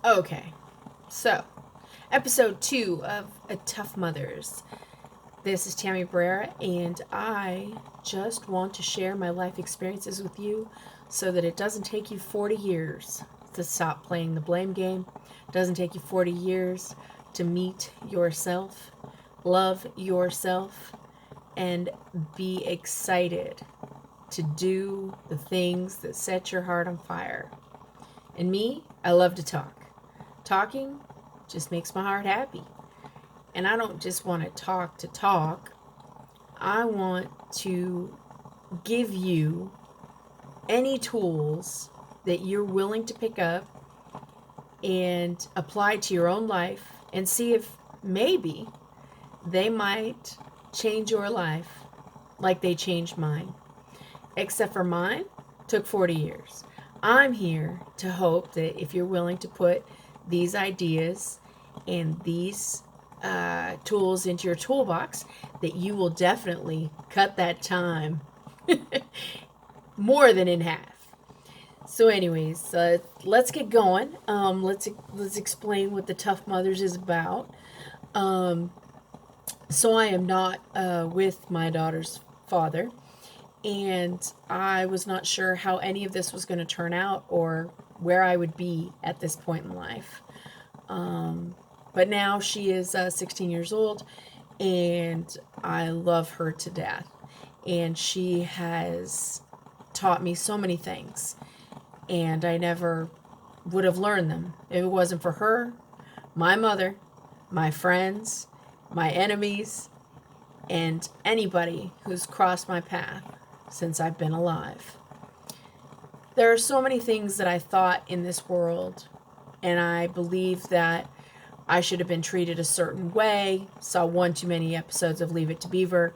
Okay, so episode 2 of A Tough Mothers. This is Tammy Brera, and I just want to share my life experiences with you so that it doesn't take you 40 years to stop playing the blame game. It doesn't take you 40 years to meet yourself, love yourself, and be excited to do the things that set your heart on fire. And me, I love to talk. Talking just makes my heart happy. And I don't just want to talk. I want to give you any tools that you're willing to pick up and apply to your own life and see if maybe they might change your life like they changed mine. Except for mine took 40 years. I'm here to hope that if you're willing to put these ideas and these tools into your toolbox, that you will definitely cut that time more than in half. So, anyways, let's get going. Let's explain what the Tough Mothers is about. So, I am not with my daughter's father, and I was not sure how any of this was going to turn out or where I would be at this point in life. But now she is 16 years old, and I love her to death. And she has taught me so many things, and I never would have learned them if it wasn't for her, my mother, my friends, my enemies, and anybody who's crossed my path since I've been alive. There are so many things that I thought in this world, and I believe that I should have been treated a certain way. Saw one too many episodes of Leave It to Beaver,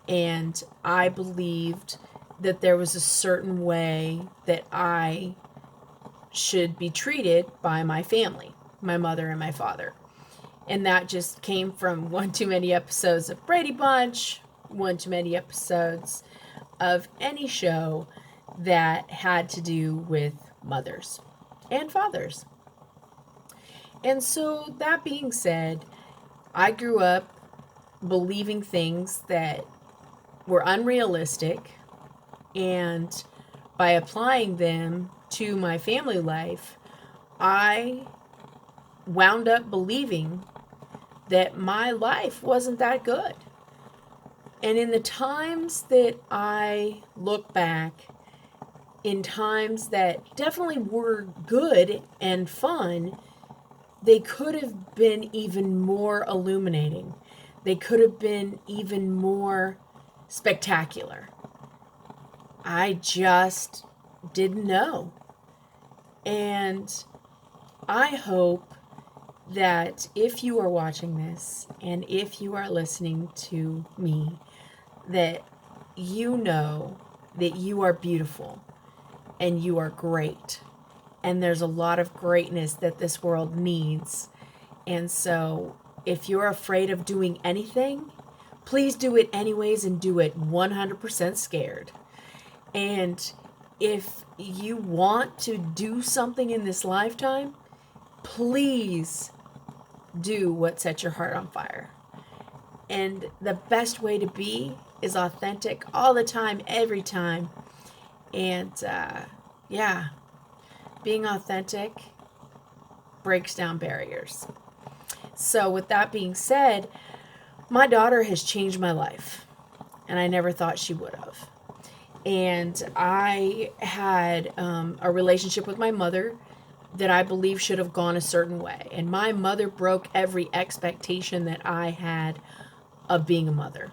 and I believed that there was a certain way that I should be treated by my family, my mother and my father. And that just came from one too many episodes of Brady Bunch, one too many episodes of any show that had to do with mothers and fathers. And so, that being said, I grew up believing things that were unrealistic, and by applying them to my family life, I wound up believing that my life wasn't that good. And in the times that I look back, in times that definitely were good and fun, they could have been even more illuminating. They could have been even more spectacular. I just didn't know. And I hope that if you are watching this and if you are listening to me, that you know that you are beautiful and you are great. And there's a lot of greatness that this world needs. And so, if you're afraid of doing anything, please do it anyways and do it 100% scared. And if you want to do something in this lifetime, please do what sets your heart on fire. And the best way to be is authentic all the time, every time. And yeah, being authentic breaks down barriers. So, with that being said, my daughter has changed my life, and I never thought she would have. And I had a relationship with my mother that I believe should have gone a certain way. And my mother broke every expectation that I had of being a mother.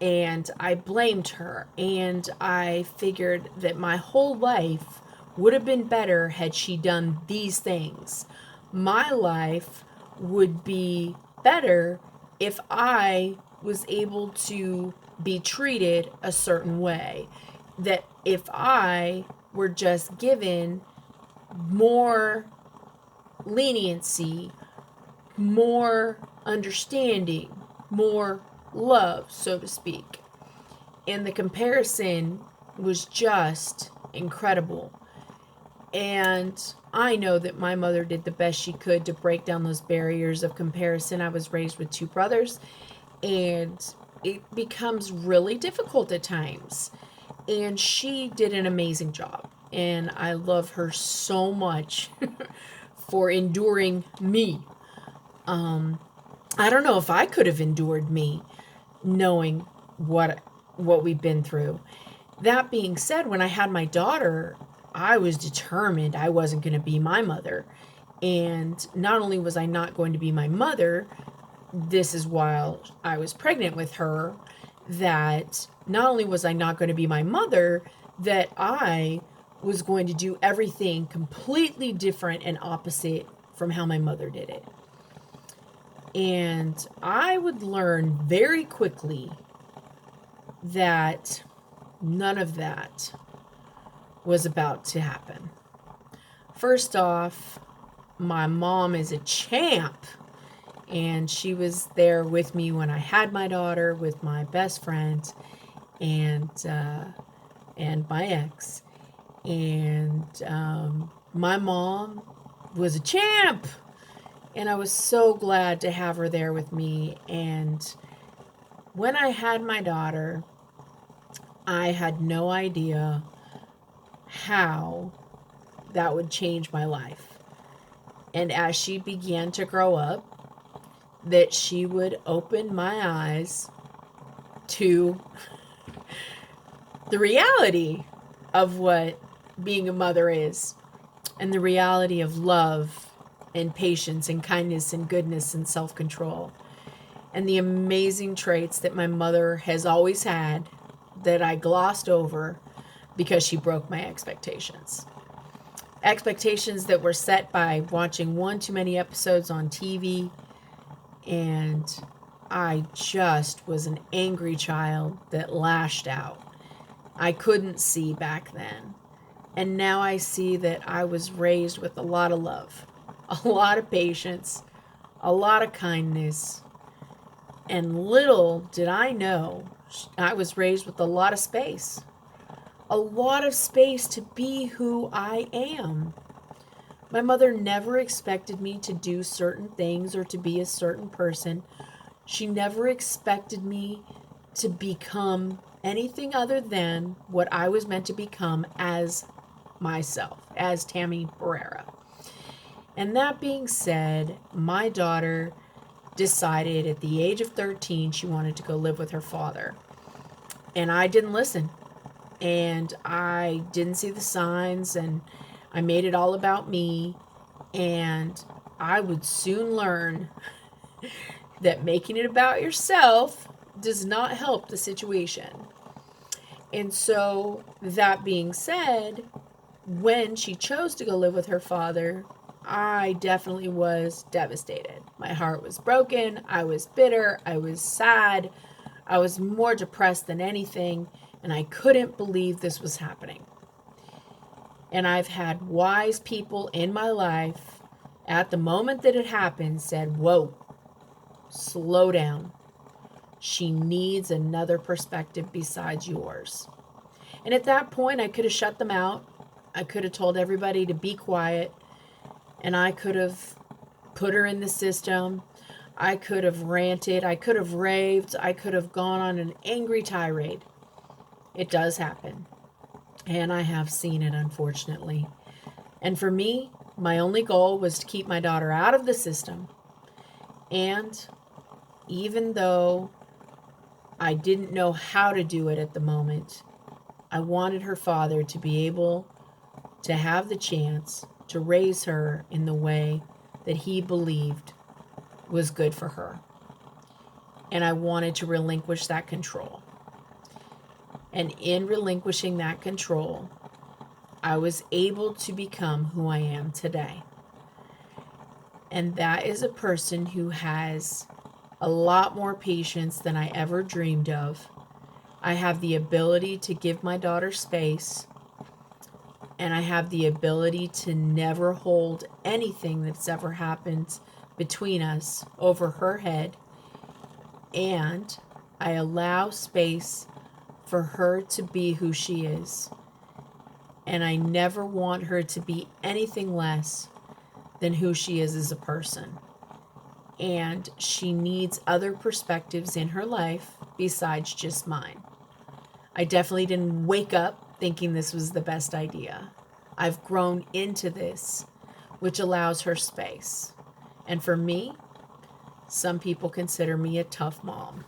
And I blamed her, and I figured that my whole life would have been better had she done these things. My life would be better if I was able to be treated a certain way. That if I were just given more leniency, more understanding, more love, so to speak. And the comparison was just incredible. And I know that my mother did the best she could to break down those barriers of comparison. I was raised with two brothers, and it becomes really difficult at times. And she did an amazing job. And I love her so much for enduring me. I don't know if I could have endured me knowing what we've been through. That being said, when I had my daughter, I was determined I wasn't going to be my mother. And not only was I not going to be my mother, this is while I was pregnant with her, that not only was I not going to be my mother, that I was going to do everything completely different and opposite from how my mother did it. And I would learn very quickly that none of that was about to happen. First off, my mom is a champ, and she was there with me when I had my daughter, with my best friend and my ex. And my mom was a champ, and I was so glad to have her there with me. And when I had my daughter, I had no idea how that would change my life. And as she began to grow up, that she would open my eyes to the reality of what being a mother is, and the reality of love and patience and kindness and goodness and self-control, and the amazing traits that my mother has always had that I glossed over because she broke my expectations. Expectations that were set by watching one too many episodes on TV, and I just was an angry child that lashed out. I couldn't see back then. And now I see that I was raised with a lot of love, a lot of patience, a lot of kindness. And little did I know, I was raised with a lot of space. A lot of space to be who I am. My mother never expected me to do certain things or to be a certain person. She never expected me to become anything other than what I was meant to become as myself, as Tammy Barrera. And that being said, my daughter decided at the age of 13 she wanted to go live with her father. And I didn't listen. And I didn't see the signs, and I made it all about me. And I would soon learn that making it about yourself does not help the situation. And so, that being said, when she chose to go live with her father, I definitely was devastated. My heart was broken. I was bitter. I was sad. I was more depressed than anything, and I couldn't believe this was happening. And I've had wise people in my life at the moment that it happened said, whoa, slow down. She needs another perspective besides yours. And at that point, I could have shut them out. I could have told everybody to be quiet. And I could have put her in the system. I could have ranted. I could have raved. I could have gone on an angry tirade. It does happen. And I have seen it, unfortunately. And for me, my only goal was to keep my daughter out of the system. And even though I didn't know how to do it at the moment, I wanted her father to be able to have the chance to raise her in the way that he believed was good for her. And I wanted to relinquish that control. And in relinquishing that control, I was able to become who I am today. And that is a person who has a lot more patience than I ever dreamed of. I have the ability to give my daughter space, and I have the ability to never hold anything that's ever happened between us over her head. And I allow space for her to be who she is. and I never want her to be anything less than who she is as a person. And she needs other perspectives in her life besides just mine. I definitely didn't wake up thinking this was the best idea. I've grown into this, which allows her space. And for me, some people consider me a tough mom.